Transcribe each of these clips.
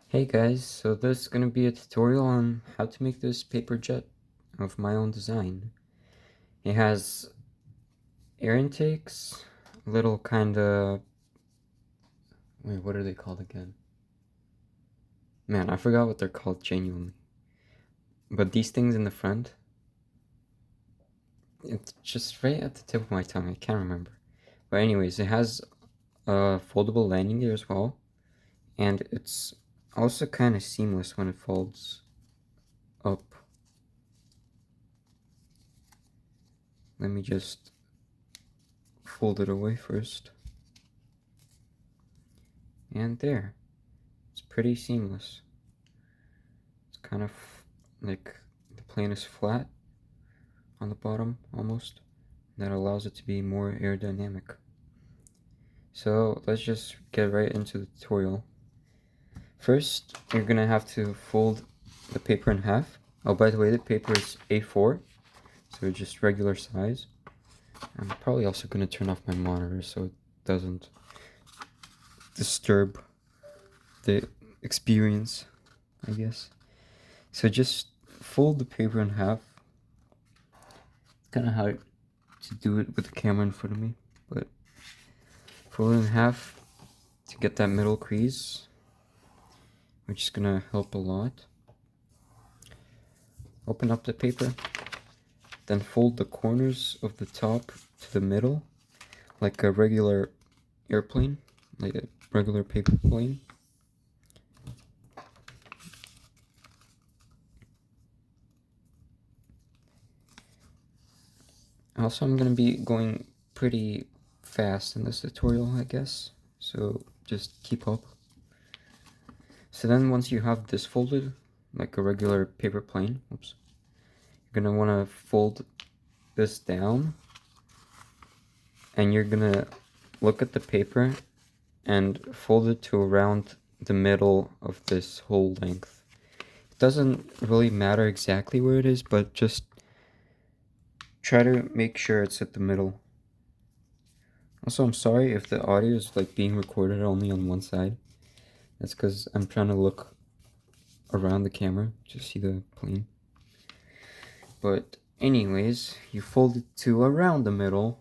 Hey guys, so this is going to be a tutorial on how to make this paper jet of my own design. It has air intakes, little kind of... Wait, what are they called again? Man, I forgot what they're called genuinely. But these things in the front, it's just right at the tip of my tongue, I can't remember. But anyways, it has a foldable landing gear as well. And it's also kind of seamless when it folds up. Let me just fold it away first. And there. It's pretty seamless. It's kind of like the plane is flat on the bottom almost. That allows it to be more aerodynamic. So let's just get right into the tutorial. First, you're gonna have to fold the paper in half. Oh, by the way, the paper is A4, so just regular size. I'm probably also gonna turn off my monitor so it doesn't disturb the experience, I guess. So just fold the paper in half. It's kind of hard to do it with the camera in front of me, but fold it in half to get that middle crease, which is gonna help a lot. Open up the paper, then fold the corners of the top to the middle, like a regular airplane, like a regular paper plane. Also, I'm gonna be going pretty fast in this tutorial, I guess, so just keep up. So then once you have this folded, like a regular paper plane, oops, you're gonna wanna fold this down, and you're gonna look at the paper and fold it to around the middle of this whole length. It doesn't really matter exactly where it is, but just try to make sure it's at the middle. Also, I'm sorry if the audio is like being recorded only on one side. That's because I'm trying to look around the camera to see the plane. But anyways, you fold it to around the middle.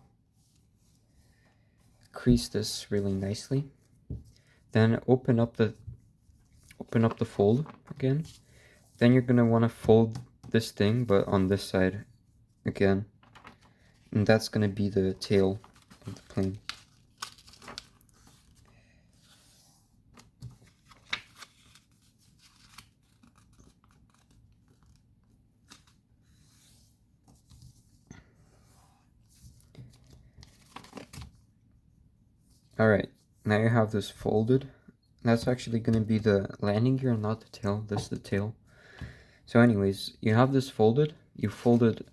Crease this really nicely. Then open up the fold again. Then you're gonna want to fold this thing, but on this side again. And that's gonna be the tail of the plane. Alright, now you have this folded. That's actually going to be the landing gear, not the tail. This is the tail. So anyways, you have this folded. You fold it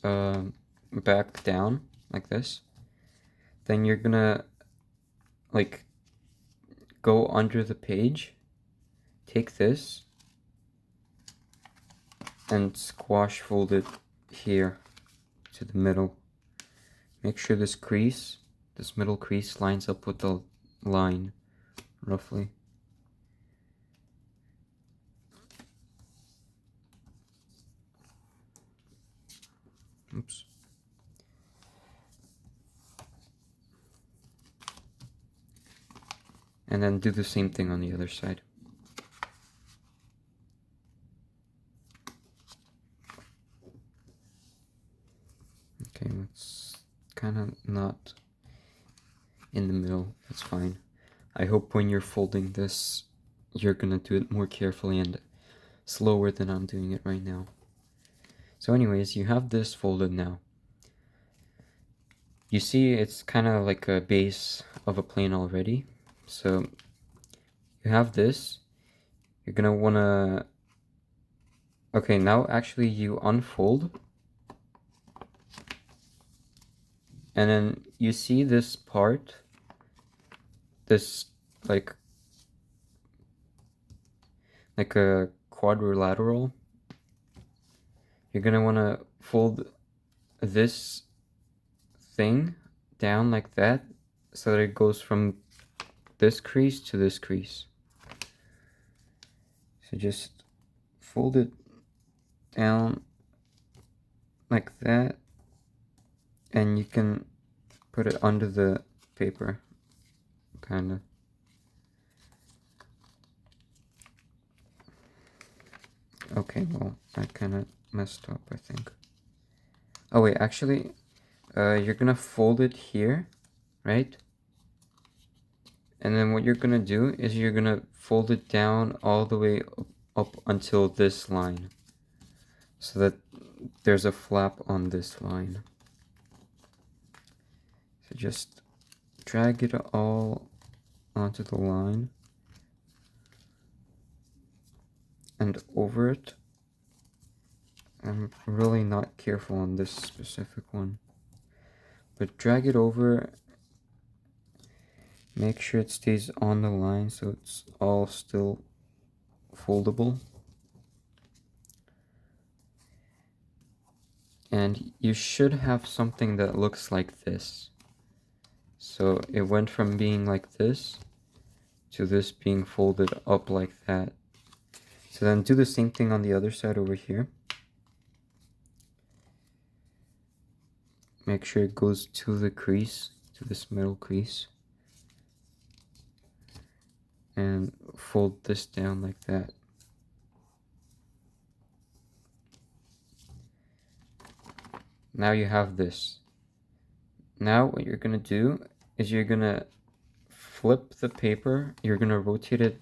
back down like this. Then you're gonna like go under the page, take this, and squash fold it here to the middle. Make sure this middle crease lines up with the line, roughly. Oops. And then do the same thing on the other side. Okay, let's kind of not in the middle. That's fine. I hope when you're folding this, you're gonna do it more carefully and slower than I'm doing it right now. So anyways, you have this folded now. You see it's kind of like a base of a plane already. So you have this. You're gonna wanna... Okay, now actually you unfold. And then you see this part, this like a quadrilateral. You're gonna wanna fold this thing down like that so that it goes from this crease to this crease. So just fold it down like that, and you can put it under the paper, kind of. Okay, well, I kind of messed up, I think. Oh wait, actually, you're gonna fold it here, right? And then what you're gonna do is you're gonna fold it down all the way up until this line, so that there's a flap on this line. So just drag it all onto the line and over it. I'm really not careful on this specific one, but drag it over. Make sure it stays on the line so it's all still foldable. And you should have something that looks like this. So it went from being like this to this being folded up like that. So then do the same thing on the other side over here. Make sure it goes to the crease, to this middle crease. And fold this down like that. Now you have this. Now what you're gonna do is you're gonna flip the paper, you're gonna rotate it,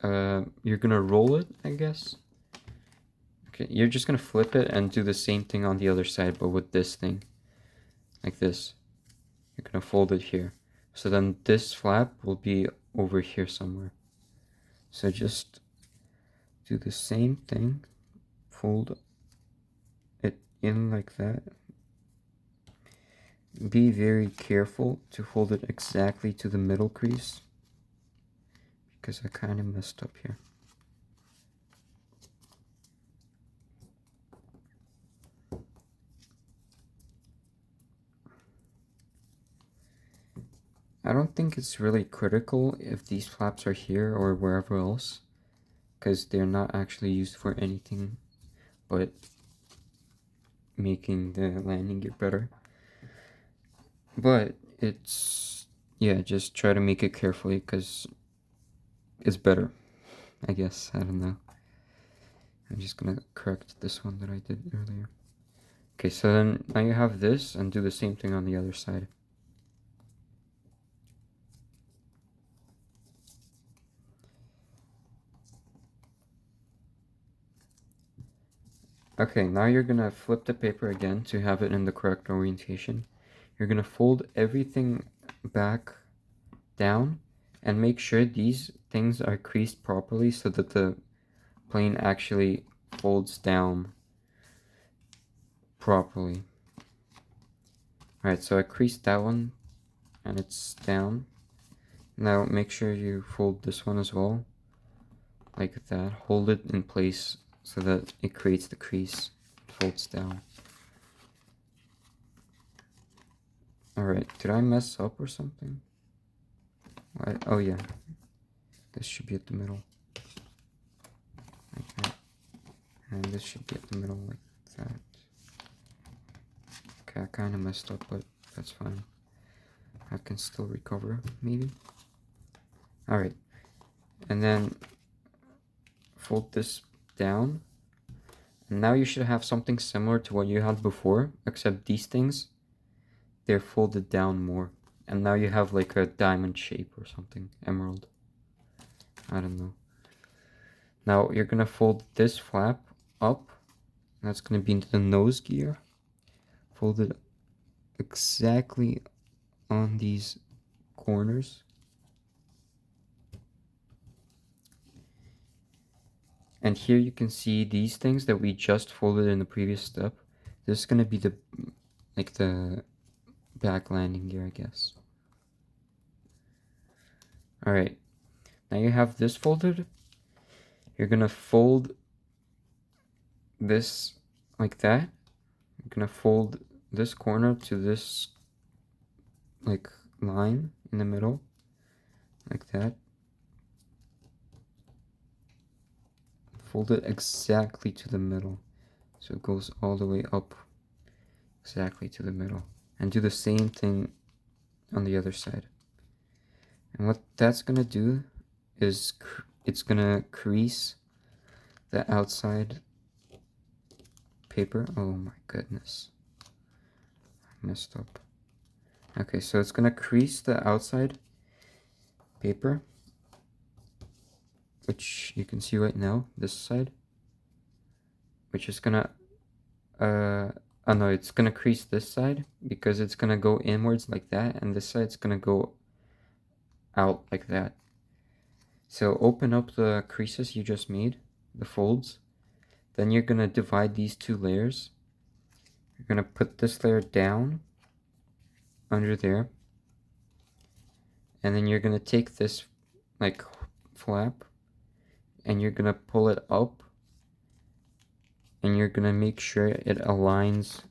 you're gonna roll it, I guess. Okay, you're just gonna flip it and do the same thing on the other side, but with this thing, like this. You're gonna fold it here. So then this flap will be over here somewhere. So just do the same thing, fold it in like that. Be very careful to hold it exactly to the middle crease, because I kind of messed up here. I don't think it's really critical if these flaps are here or wherever else, because they're not actually used for anything but making the landing gear better. But it's, yeah, just try to make it carefully because it's better, I guess. I don't know. I'm just gonna correct this one that I did earlier. Okay, so then now you have this, and do the same thing on the other side. Okay, now you're gonna flip the paper again to have it in the correct orientation. You're gonna fold everything back down and make sure these things are creased properly so that the plane actually folds down properly. Alright, so I creased that one and it's down. Now make sure you fold this one as well, like that. Hold it in place so that it creates the crease, folds down. Alright, did I mess up or something? Oh yeah, this should be at the middle, like that. And this should be at the middle like that. Okay, I kind of messed up, but that's fine. I can still recover, maybe. Alright, and then fold this down. And now you should have something similar to what you had before, except these things, they're folded down more. And now you have like a diamond shape or something, emerald. I don't know. Now you're gonna fold this flap up. That's gonna be into the nose gear. Fold it exactly on these corners. And here you can see these things that we just folded in the previous step. This is gonna be the back landing gear, I guess. Alright, now you have this folded. You're gonna fold this like that. You're gonna fold this corner to this like line in the middle, like that. fold it exactly to the middle. So it goes all the way up exactly to the middle. And do the same thing on the other side. And what that's gonna do is it's gonna crease the outside paper. Oh my goodness, I messed up. Okay, so it's gonna crease the outside paper, which you can see right now, this side, which is gonna oh no, it's gonna crease this side because it's gonna go inwards like that, and this side's gonna go out like that. So open up the creases you just made, the folds. Then you're gonna divide these two layers. You're gonna put this layer down under there. And then you're gonna take this like flap and you're gonna pull it up, and you're gonna make sure it aligns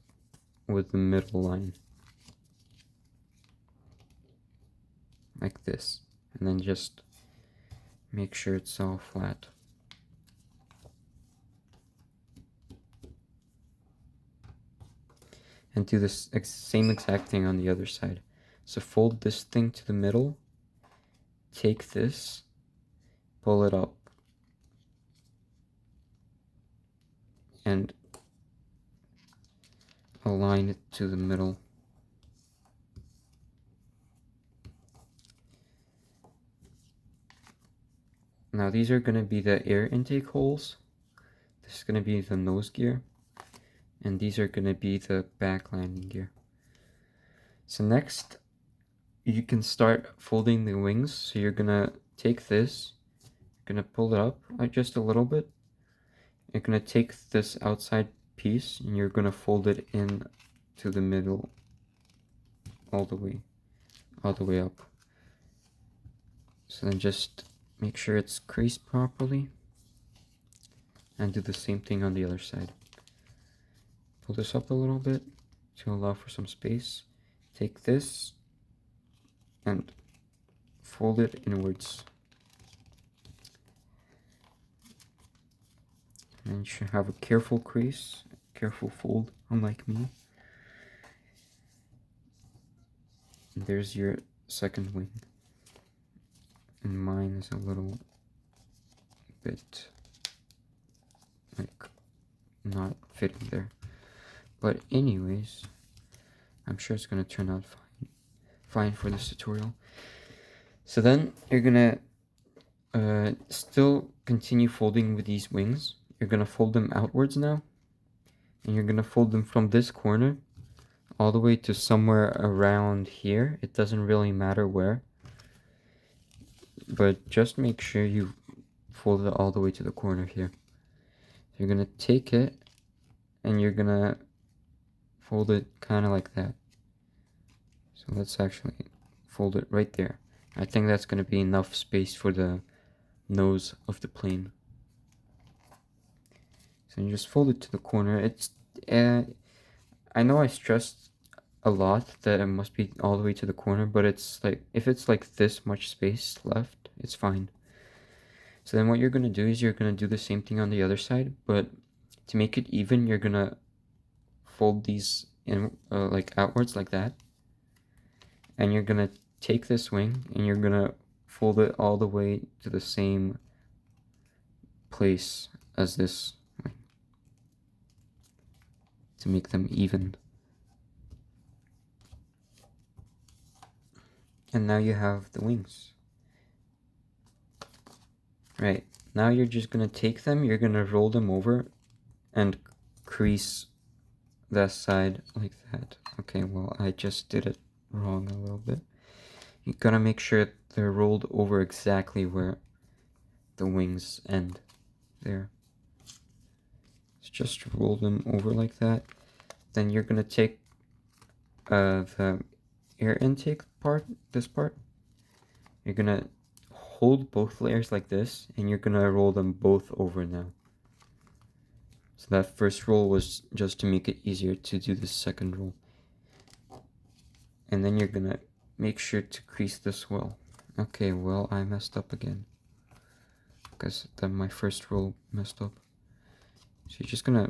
with the middle line. Like this. And then just make sure it's all flat. And do this same exact thing on the other side. So fold this thing to the middle, take this, pull it up, and align it to the middle. Now these are going to be the air intake holes. This is going to be the nose gear. And these are going to be the back landing gear. So next, you can start folding the wings. So you're going to take this, you're going to pull it up just a little bit. You're going to take this outside piece and you're going to fold it in to the middle all the way up. So then just make sure it's creased properly and do the same thing on the other side. Pull this up a little bit to allow for some space. Take this and fold it inwards. And you should have a careful crease, careful fold, unlike me. And there's your second wing. And mine is a little bit like not fitting there. But anyways, I'm sure it's gonna turn out fine for this tutorial. So then you're gonna still continue folding with these wings. You're gonna fold them outwards now, and you're gonna fold them from this corner all the way to somewhere around here. It doesn't really matter where, but just make sure you fold it all the way to the corner here. So you're gonna take it and you're gonna fold it kind of like that. So let's actually fold it right there. I think that's gonna be enough space for the nose of the plane. So you just fold it to the corner. It's I know I stressed a lot that it must be all the way to the corner, but it's like, if it's like this much space left, it's fine. So then what you're gonna do is you're gonna do the same thing on the other side, but to make it even, you're gonna fold these in like outwards like that, and you're gonna take this wing and you're gonna fold it all the way to the same place as this wing to make them even. And now you have the wings. Right, now you're just gonna take them, you're gonna roll them over and crease that side like that. Okay, well, I just did it wrong a little bit. You gotta make sure they're rolled over exactly where the wings end there. So just roll them over like that. Then you're gonna take the air intake part, this part. You're gonna hold both layers like this, and you're gonna roll them both over now. So that first roll was just to make it easier to do the second roll. And then you're gonna make sure to crease this well. Okay, well, I messed up again. because my first roll messed up. So you're just gonna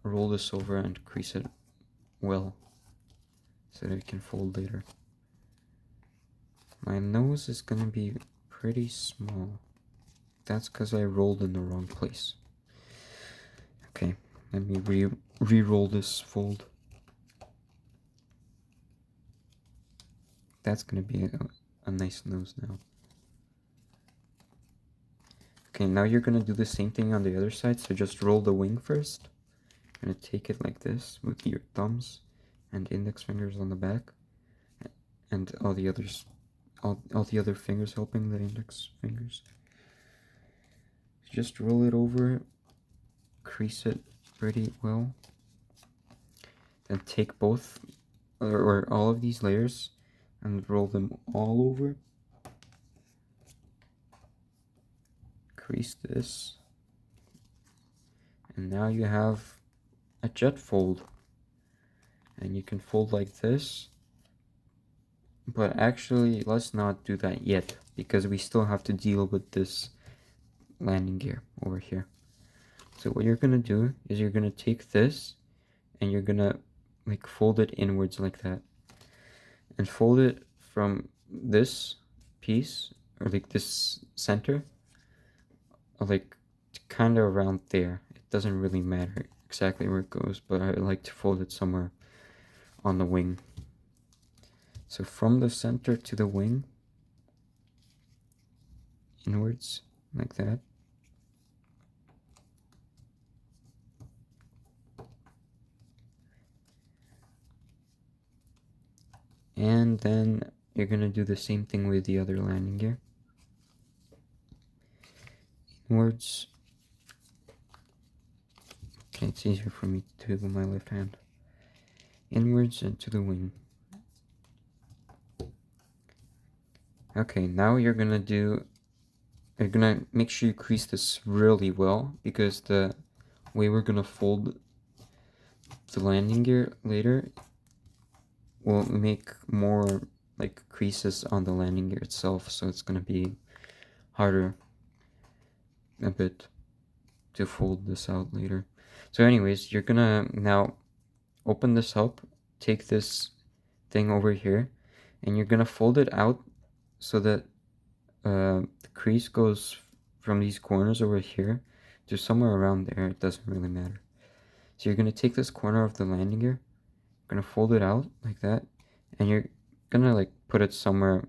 roll this over and crease it well so that it can fold later. My nose is gonna be pretty small. That's because I rolled in the wrong place. Okay, let me re-roll this fold. That's gonna be a nice nose now. Okay, now you're gonna do the same thing on the other side, so just roll the wing first. You're gonna take it like this with your thumbs and index fingers on the back, and all the other fingers helping the index fingers. Just roll it over, crease it pretty well, then take both or all of these layers and roll them all over. Crease this, and now you have a jet fold, and you can fold like this, but actually let's not do that yet because we still have to deal with this landing gear over here. So what you're gonna do is you're gonna take this and you're gonna like fold it inwards like that, and fold it from this piece or like this center, like kind of around there. It doesn't really matter exactly where it goes, but I like to fold it somewhere on the wing. So from the center to the wing, inwards like that. And then you're gonna do the same thing with the other landing gear. Inwards. Okay, it's easier for me to do with my left hand. Inwards and to the wing. Okay, now you're gonna make sure you crease this really well, because the way we're gonna fold the landing gear later will make more like creases on the landing gear itself, so it's gonna be harder a bit to fold this out later. So anyways, you're gonna now open this up, take this thing over here, and you're gonna fold it out so that the crease goes from these corners over here to somewhere around there. It doesn't really matter. So you're gonna take this corner of the landing gear, gonna fold it out like that, and you're gonna like put it somewhere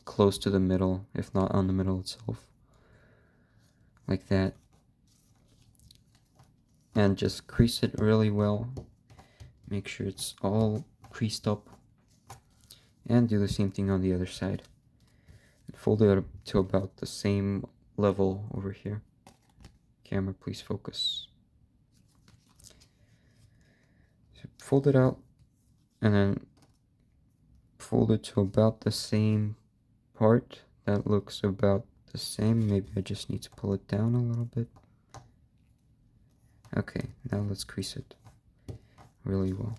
close to the middle, if not on the middle itself, like that, and just crease it really well. Make sure it's all creased up, and do the same thing on the other side. And fold it up to about the same level over here. Camera, please focus. So fold it out, and then fold it to about the same part. That looks about the same. Maybe I just need to pull it down a little bit. Okay, now let's crease it really well.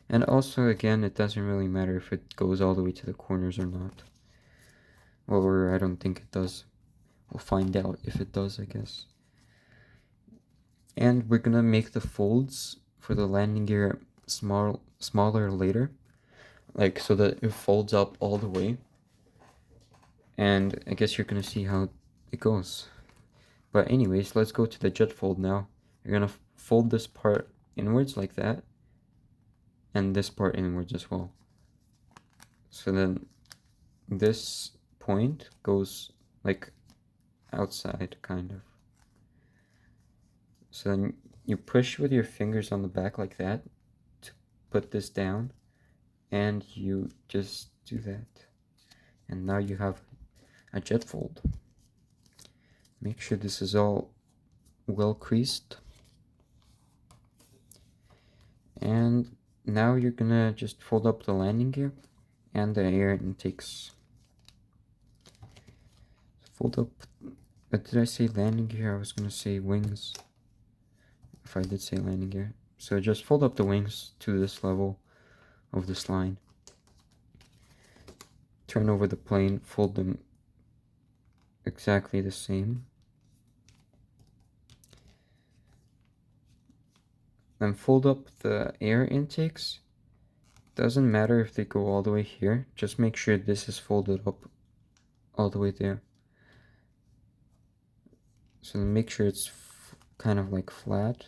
And also, again, it doesn't really matter if it goes all the way to the corners or not. Or I don't think it does. We'll find out if it does, I guess. And we're gonna make the folds for the landing gear smaller later, like so that it folds up all the way. And I guess you're gonna see how it goes. But anyways, let's go to the jet fold now. You're gonna fold this part inwards like that, and this part inwards as well. So then this point goes like outside, kind of. So then you push with your fingers on the back like that to put this down, and you just do that. And now you have a jet fold. Make sure this is all well creased. And now you're gonna just fold up the landing gear and the air intakes. Fold up, did I say landing gear? I was gonna say wings, if I did say landing gear. So just fold up the wings to this level of this line. Turn over the plane, fold them exactly the same. Then fold up the air intakes. Doesn't matter if they go all the way here, just make sure this is folded up all the way there. So make sure it's kind of like flat.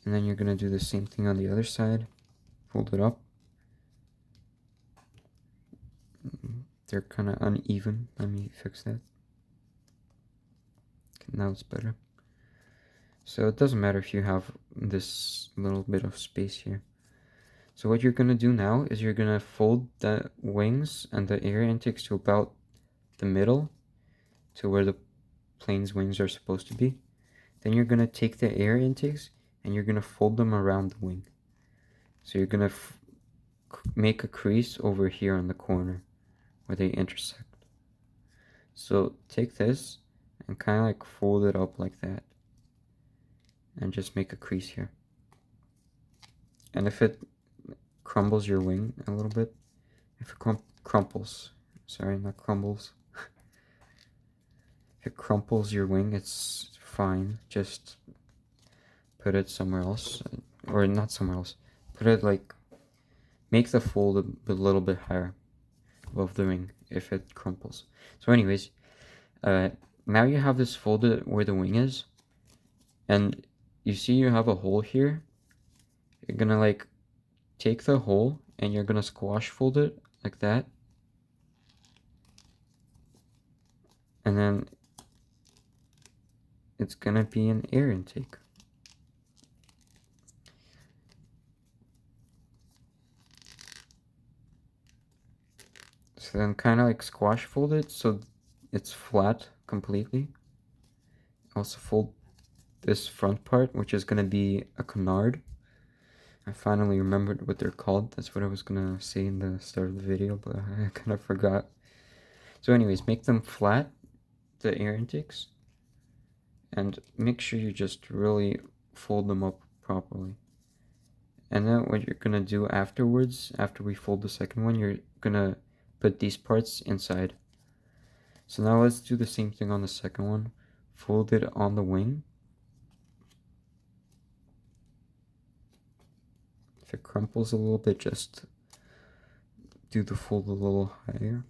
And then you're going to do the same thing on the other side. Fold it up. They're kind of uneven. Let me fix that. Okay, now it's better. So it doesn't matter if you have this little bit of space here. So what you're going to do now is you're going to fold the wings and the air intakes to about the middle, to where the plane's wings are supposed to be. Then you're going to take the air intakes and you're going to fold them around the wing. So you're going to make a crease over here on the corner where they intersect. So take this and kind of like fold it up like that and just make a crease here. And if it crumbles your wing a little bit, if it crumples, sorry, not crumbles. If it crumples your wing, it's fine. Just put it somewhere else, or not somewhere else. Put it like, make the fold a little bit higher above the wing if it crumples. So anyways, now you have this folded where the wing is, and you see you have a hole here. You're gonna like take the hole and you're gonna squash fold it like that, and then it's gonna be an air intake. So then kind of like squash fold it so it's flat completely. Also fold this front part, which is gonna be a canard. I finally remembered what they're called. That's what I was gonna say in the start of the video, but I kind of forgot. So anyways, make them flat, the air intakes, and make sure you just really fold them up properly. And then what you're gonna do afterwards, after we fold the second one, you're gonna put these parts inside. So now let's do the same thing on the second one. Fold it on the wing. If it crumples a little bit, just do the fold a little higher.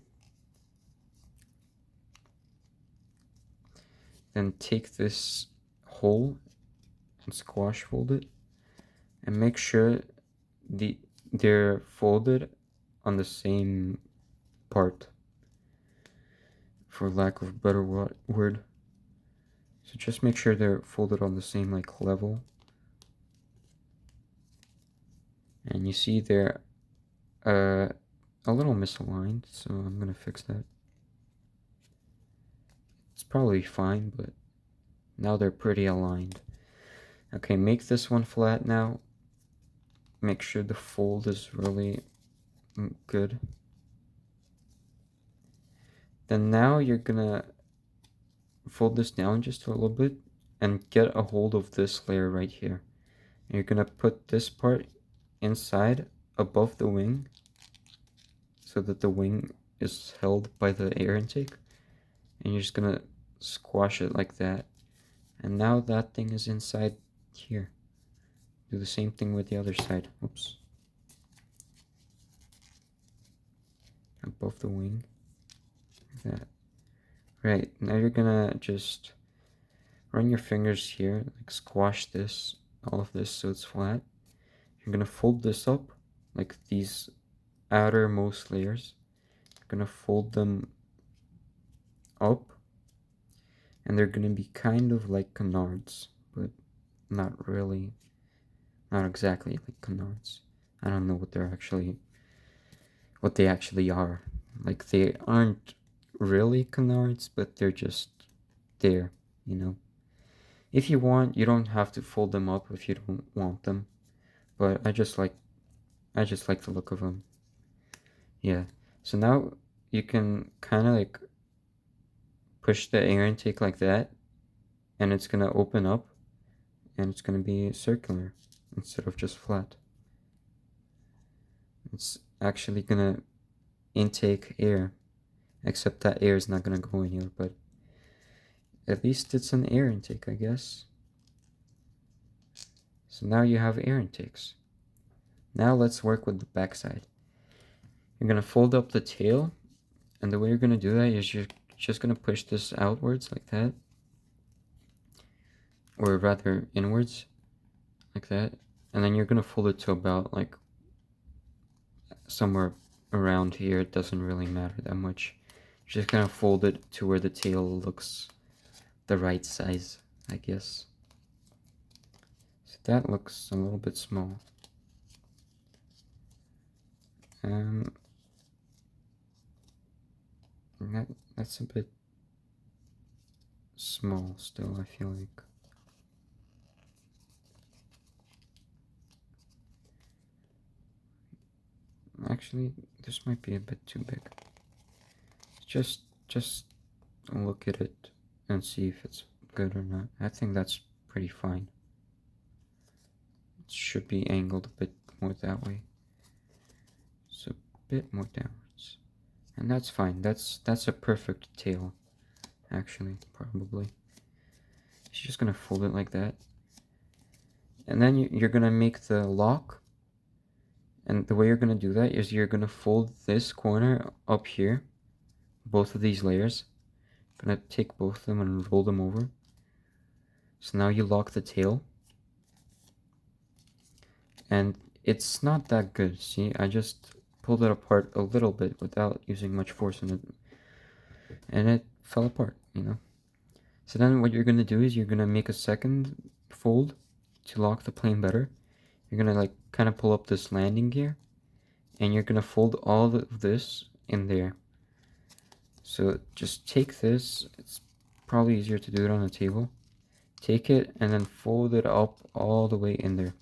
Then take this hole and squash fold it, and make sure they're folded on the same part, for lack of a better word. So just make sure they're folded on the same like level. And you see they're a little misaligned, so I'm gonna fix that. It's probably fine, but now they're pretty aligned. Okay, make this one flat now. Make sure the fold is really good. Then now you're gonna fold this down just a little bit and get a hold of this layer right here. And you're gonna put this part inside above the wing so that the wing is held by the air intake, and you're just gonna squash it like that, and now that thing is inside here. Do the same thing with the other side. Oops. Above the wing like that. Right, now you're gonna just run your fingers here, like squash this, all of this, so it's flat. You're gonna fold this up, like these outermost layers. You're gonna fold them up, and they're gonna be kind of like canards, but not really, not exactly like canards. I don't know what they actually are. Like, they aren't really canards, but they're just there, you know. If you want, you don't have to fold them up if you don't want them, but I just like the look of them. Yeah, so now you can kind of like push the air intake like that, and it's gonna open up, and it's gonna be circular instead of just flat. It's actually gonna intake air, except that air is not gonna go anywhere, but at least it's an air intake, I guess. So now you have air intakes. Now let's work with the backside. You're gonna fold up the tail, and the way you're gonna do that is you're just gonna push this outwards like that, or rather inwards like that, and then you're gonna fold it to about like somewhere around here. It doesn't really matter that much. You're just gonna fold it to where the tail looks the right size, I guess. So that looks a little bit small. That's a bit small still, I feel like. Actually, this might be a bit too big. Just look at it and see if it's good or not. I think that's pretty fine. It should be angled a bit more that way. So a bit more downwards. And that's fine. That's a perfect tail, actually, probably. She's just gonna fold it like that. And then you're gonna make the lock. And the way you're gonna do that is you're gonna fold this corner up here, both of these layers. Gonna take both of them and roll them over. So now you lock the tail. And it's not that good, see? I just pulled it apart a little bit without using much force in it. And it fell apart, you know? So then what you're gonna do is you're gonna make a second fold to lock the plane better. You're gonna like kind of pull up this landing gear. And you're gonna fold all of this in there. So just take this, it's probably easier to do it on a table. Take it and then fold it up all the way in there.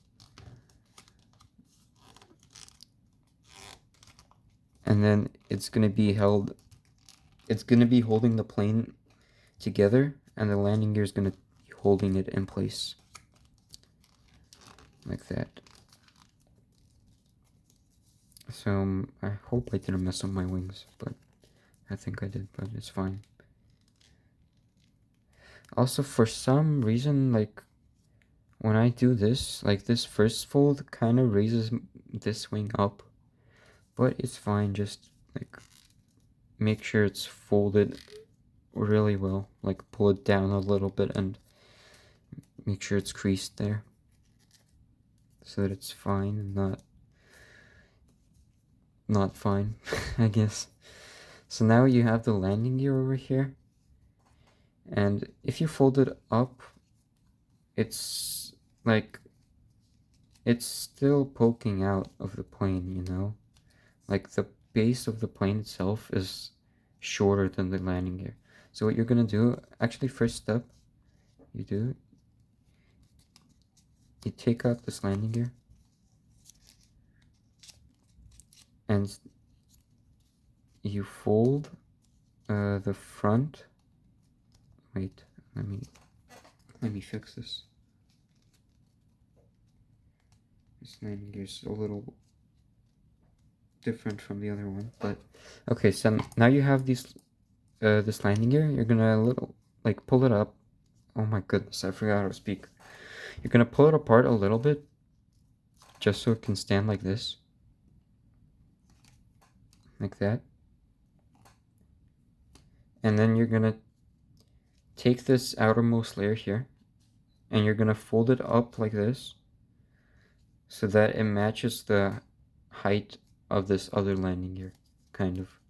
And then it's gonna be holding the plane together, and the landing gear is gonna be holding it in place. Like that. So I hope I didn't mess up my wings, but I think I did, but it's fine. Also, for some reason, like, when I do this, like, this first fold kind of raises this wing up, but it's fine. Just, like, make sure it's folded really well. Like, pull it down a little bit and make sure it's creased there, so that it's fine and not fine, I guess. So now you have the landing gear over here, and if you fold it up, it's like, it's still poking out of the plane, you know? Like, the base of the plane itself is shorter than the landing gear. So what you're gonna do, actually, first step, you take out this landing gear, and you fold the front. Wait, let me fix this. This landing gear is a little different from the other one, but okay. So now you have this landing gear. You're gonna pull it up. Oh my goodness, I forgot how to speak. You're gonna pull it apart a little bit, just so it can stand like this, like that. And then you're gonna take this outermost layer here, and you're gonna fold it up like this, so that it matches the height of this other landing gear, kind of.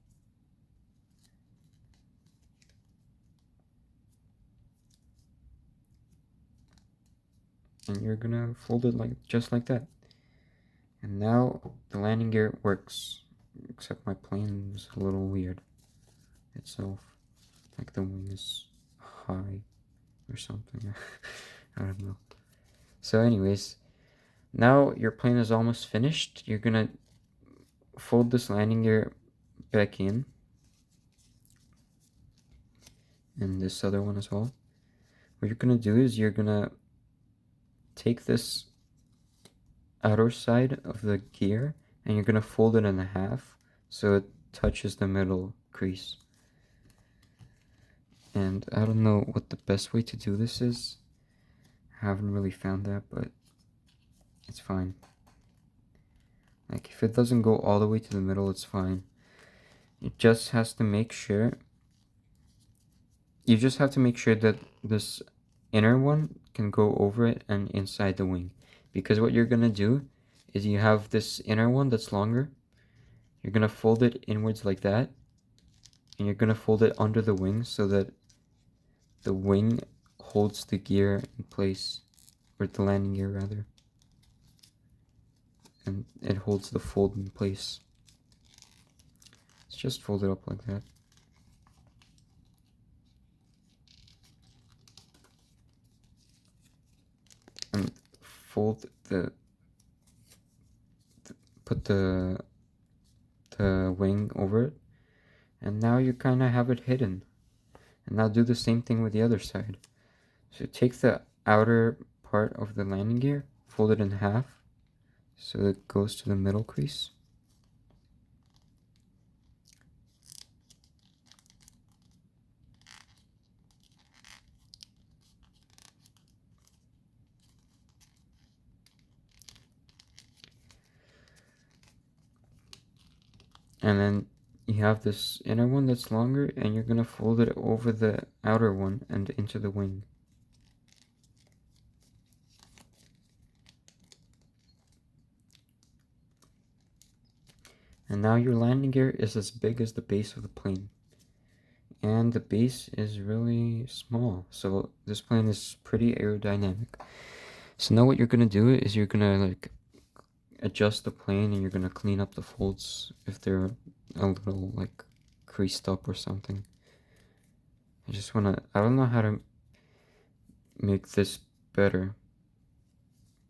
And you're gonna fold it just like that. And now the landing gear works, except my plane is a little weird itself. Like the wing is high or something. I don't know. So anyways, now your plane is almost finished. You're gonna fold this landing gear back in. And this other one as well. What you're gonna do is you're gonna take this outer side of the gear and you're gonna fold it in half so it touches the middle crease. And I don't know what the best way to do this is. I haven't really found that, but it's fine. Like, if it doesn't go all the way to the middle, it's fine. It just has to make sure... You just have to make sure that this inner one can go over it and inside the wing. Because what you're gonna do is you have this inner one that's longer. You're gonna fold it inwards like that. And you're gonna fold it under the wing so that the wing holds the gear in place. Or the landing gear, rather. And it holds the fold in place. Let's just fold it up like that. And fold put the wing over it. And now you kind of have it hidden. And now do the same thing with the other side. So take the outer part of the landing gear, fold it in half so it goes to the middle crease. And then you have this inner one that's longer, and you're gonna fold it over the outer one and into the wing. And now your landing gear is as big as the base of the plane. And the base is really small, so this plane is pretty aerodynamic. So now what you're gonna do is you're gonna like adjust the plane, and you're gonna clean up the folds if they're a little like creased up or something. I don't know how to make this better,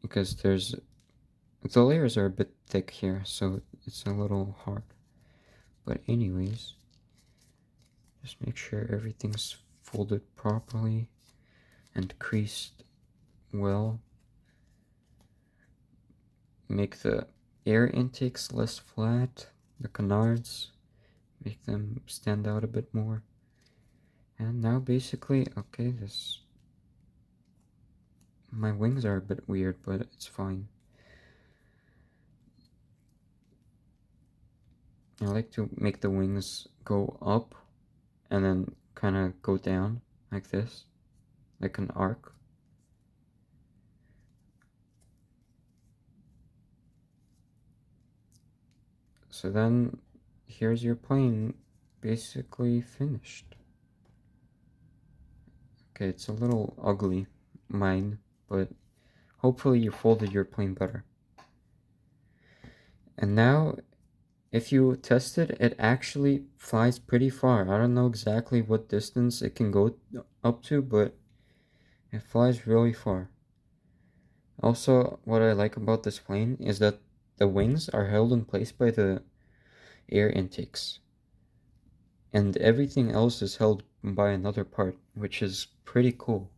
because the layers are a bit thick here, so it's a little hard. But anyways, just make sure everything's folded properly and creased well. Make the air intakes less flat, the canards, make them stand out a bit more. And now basically, okay, my wings are a bit weird, but it's fine. I like to make the wings go up and then kind of go down like this, like an arc. So then here's your plane basically finished. Okay, it's a little ugly, mine, but hopefully you folded your plane better. And now, if you test it, it actually flies pretty far. I don't know exactly what distance it can go up to, but it flies really far. Also, what I like about this plane is that the wings are held in place by the air intakes. And everything else is held by another part, which is pretty cool.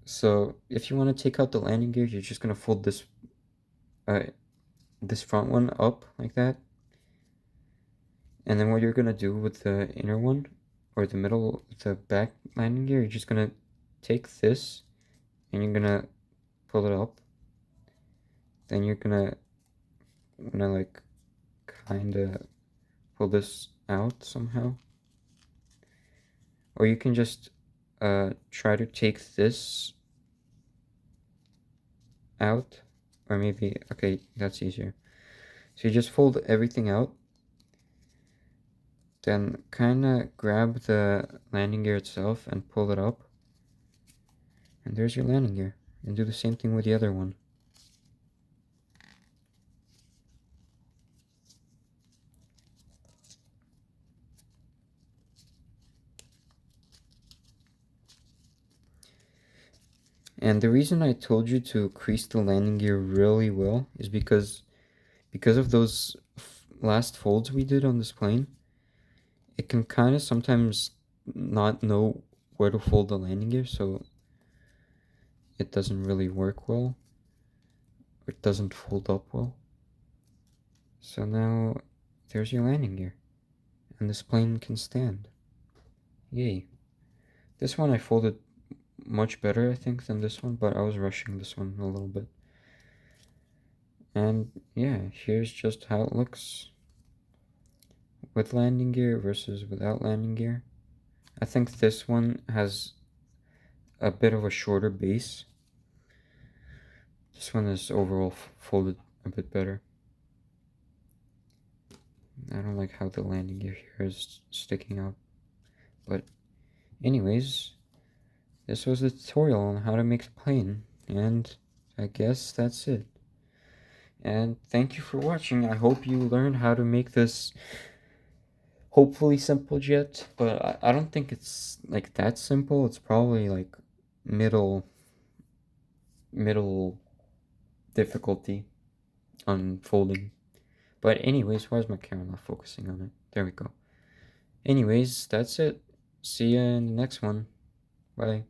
So if you want to take out the landing gear, you're just going to fold this front one up like that. And then what you're going to do with the inner one, or the back landing gear, you're just going to take this and you're going to pull it up. Then you're going to like kind of pull this out somehow. Or you can just try to take this out, or maybe, okay, that's easier. So you just fold everything out, then kind of grab the landing gear itself and pull it up, and there's your landing gear. And do the same thing with the other one. And the reason I told you to crease the landing gear really well is because of those last folds we did on this plane. It can kind of sometimes not know where to fold the landing gear, so it doesn't really work well. It doesn't fold up well. So now there's your landing gear, and this plane can stand. Yay. This one I folded much better, I think, than this one, but I was rushing this one a little bit. And yeah, here's just how it looks with landing gear versus without landing gear. I think this one has a bit of a shorter base. This one is overall folded a bit better. I don't like how the landing gear here is sticking out. But anyways, this was the tutorial on how to make a plane, and I guess that's it. And thank you for watching. I hope you learned how to make this hopefully simple jet, but I don't think it's like that simple. It's probably like middle difficulty unfolding. But anyways, why is my camera not focusing on it? There we go. Anyways, that's it. See ya in the next one. Bye.